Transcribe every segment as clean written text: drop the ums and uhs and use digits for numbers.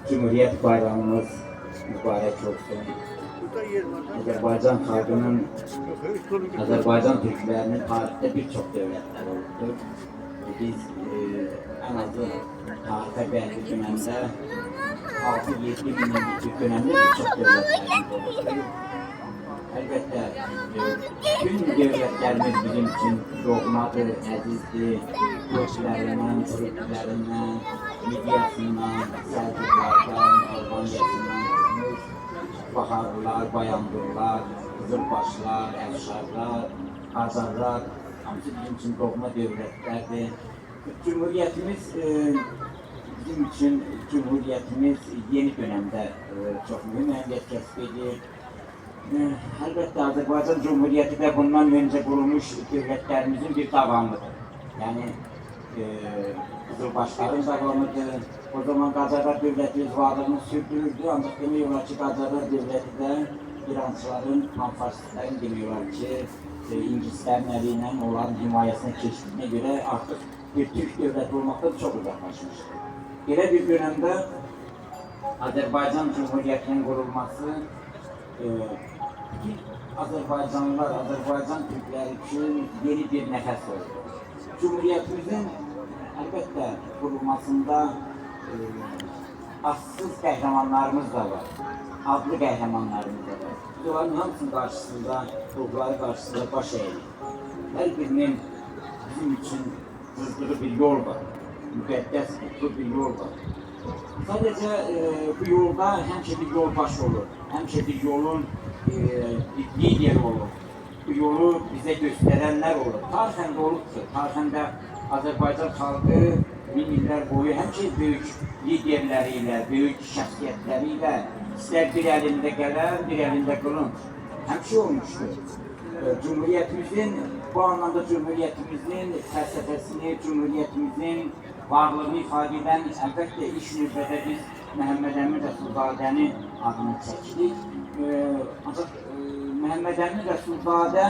Cumhuriyet bayramımız mübarek olsun. Azerbaycan halkının, Azerbaycan Türklerinin tarihte birçok devletler oldu. Biz en azı tarihe belki dönemde 6-7 bin yıllık dönemde birçok devletlerimiz oldu. Elbette bütün devletlerimiz bizim için doğmadır, əzizdir. Göçlerinden, Türklerinden, Midyasından, Selçuklardan, Almanyasından olmuş. Baharlılar, Bayandurlar, Kızılbaşlar, Əfşarlar, Hazarlar, hamısı bizim için doğma devletlerdir. Cumhuriyetimiz bizim için Cumhuriyetimiz yeni dönemde çok mühim ehemmiyet kəsb edir. Elbette Azerbaycan Cumhuriyeti de bundan önce kurulmuş devletlerimizin bir devamıdır. Yani Kızılbaşların devamıdır. O zaman Qacarlar Devleti varlığını sürdürürdü. Ancak demiyorlar ki Qacarlar Devleti de İrançıların, Manfaşistlerin demiyorlar ki İngilizlerin eliyle olan himayesine geçtiğine göre artık bir Türk devleti olmaktan çok uzaklaşmıştır. Böyle bir dönemde Azerbaycan Cumhuriyeti'nin kurulması bütün Azerbaycanlılar, Azerbaycan Türkleri için yeni bir nefes oldu. Cumhuriyetimizin elbette kurulmasında aslsız kahramanlarımız da var. Adlı kahramanlarımız da var. Biz onların hamısının karşısında, ruhları karşısında baş eğilir. Her birinin bizim için çizdiği bir yol var. Müqəddəs bir yol var. Sadece bu yolda həmişə bir yolbaş olur. Həmişə bir yolun bir lider olur. Bu yolu bize gösterenler olur. Tarixən də olubdur. Tarixən də Azerbaycan xalqı min illər boyu həmişə büyük liderleriyle, büyük şəxsiyyətləriyle istər bir elinde gelen, bir elinde kılınç. Həmişə olmuştur. Cumhuriyetimizin, bu anlamda Cumhuriyetimizin felsefesini, Cumhuriyetimizin varlığını ifade eden elbette iş nüvbede biz Məhəmməd Əmin Rəsulzadənin adını çəkirik. Ancaq Məhəmməd Əmin Rəsulzadə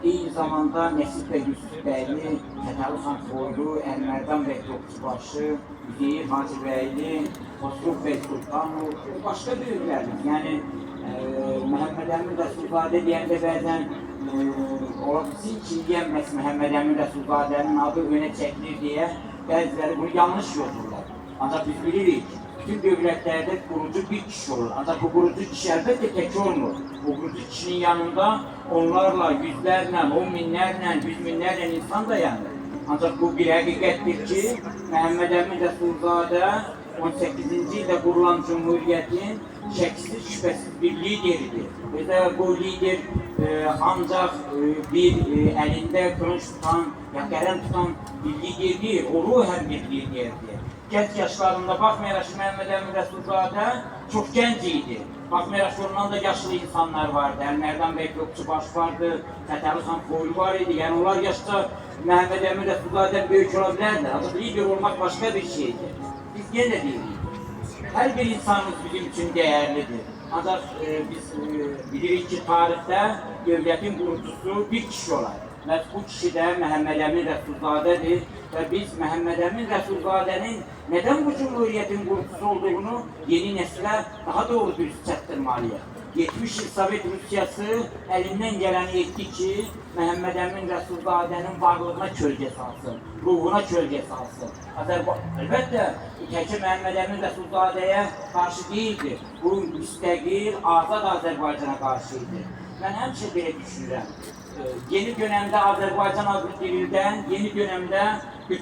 eyni zamanda Nəsib bəy Yusufbəyli, Fətəli xan Xoylu, Əlmərdan bəy Topçubaşı, Üzeyir Hacıbəyli, Xosrov bəy Sultanov, başqa böyüklərimiz. Yəni Məhəmməd Əmin Rəsulzadə deyəndə bəzən sizin için diyemez Məhəmməd Əmin Rəsulzadənin adı öne çekilir diye bəziləri bunu yanlış yolurlar. Ancaq biz bilirik, bütün devletlerde kurucu bir kişi olur. Ancaq bu kurucu kişi elbette tek olmur. Bu kurucu kişinin yanında onlarla, yüzlerle, on binlerle, yüz binlerle insan da yanır. Ancaq bu bir həqiqətdir ki, Məhəmməd Əmin Rəsulzadə 18. ildə kurulan Cumhuriyetin şəksiz şübhəsiz bir lideridir. Ve de bu lider ancak bir elinde kılıç tutan, ya qələm tutan bir lider değil, o ruhen bir liderdir. Genç yaşlarında baxmayaraq Məhəmməd Əmin Rəsulzadə çox gənc idi. Baxmayaraq ondan da yaşlı insanlar vardı. Əlmərdan bəy Topçubaş vardı, Fətəli xan Xoylu var idi. Yəni onlar yaşta Məhəmməd Əmin Rəsulzadədən böyük ola bilərdi. Ancaq lider olmaq başqa bir şeydir. Biz yenə deyirik. Her bir insanımız bizim için değerlidir. Ancaq biz bilirik ki, tarixdə devletin kurucusu bir kişi olar. Ve bu kişi de Məhəmməd Əmin Rəsulzadədir. Ve biz Məhəmməd Əmin Rəsulzadənin neden bu Cumhuriyetin kurucusu olduğunu yeni nesile daha doğru dürüst çatdırmalıyıq. 70 yıl Sovet Rusyası elinden geleni etdi ki, Məhəmməd Əmin Rəsulzadənin varlığına kölge salsın, ruhuna kölge salsın. Elbette təkcə Məhəmməd Əmin Rəsulzadəyə karşı değildir. Bu müstəqil, azad Azərbaycana karşıydı. Ben həmişə belə düşünürəm. Yeni dönemde Azerbaycan adını verilden, yeni dönemde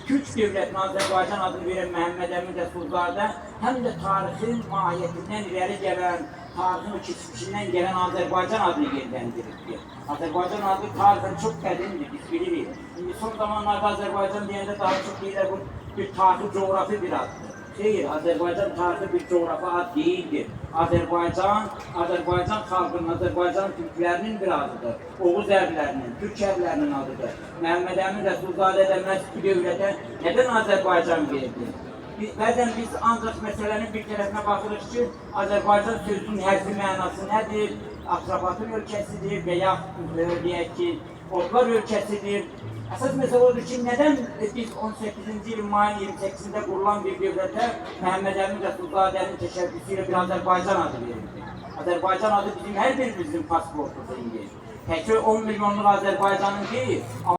Türk devletine Azerbaycan adını veren Məhəmməd Əmin Rəsulzadə hem de tarihin mahiyetinden ileri gelen, tarihin geçmişinden gelen Azerbaycan adını yeniləndirildi. Azerbaycan adı tarihin çok qədimdir, biz bilirik. Şimdi son zamanlarda Azerbaycan deyəndə daha çok deyirlər bu bir tarihi coğrafi bir addır. Hayır, Azerbaycan tarihi bir coğrafi ad değildir. Azerbaycan xalqının, Azerbaycan Türklərinin bir adıdır. Oğuz ərlərinin, Türk ərlərinin adıdır. Məhəmməd Əmin Rəsulzadə də məhz bu dövlətə nədən Azerbaycan verdi? Bəzən biz ancaq məsələnin bir tərəfinə baxırıq ki, Azerbaycan sözünün hərfi mənası nədir? Atropatur ölkəsidir və ya deyək ki, otlar ölkəsidir. Əsas məsələ odur ki, nədən biz 18-ci il mayın 28-də qurulan bir dövlətə Məhəmməd Əmin Rəsulzadənin təşəbbüsü ilə bir Azərbaycan adı verildi. Azərbaycan adı bizim hər birimizin pasportudur indi. Təkcə 10 milyonluq Azərbaycanın deyil.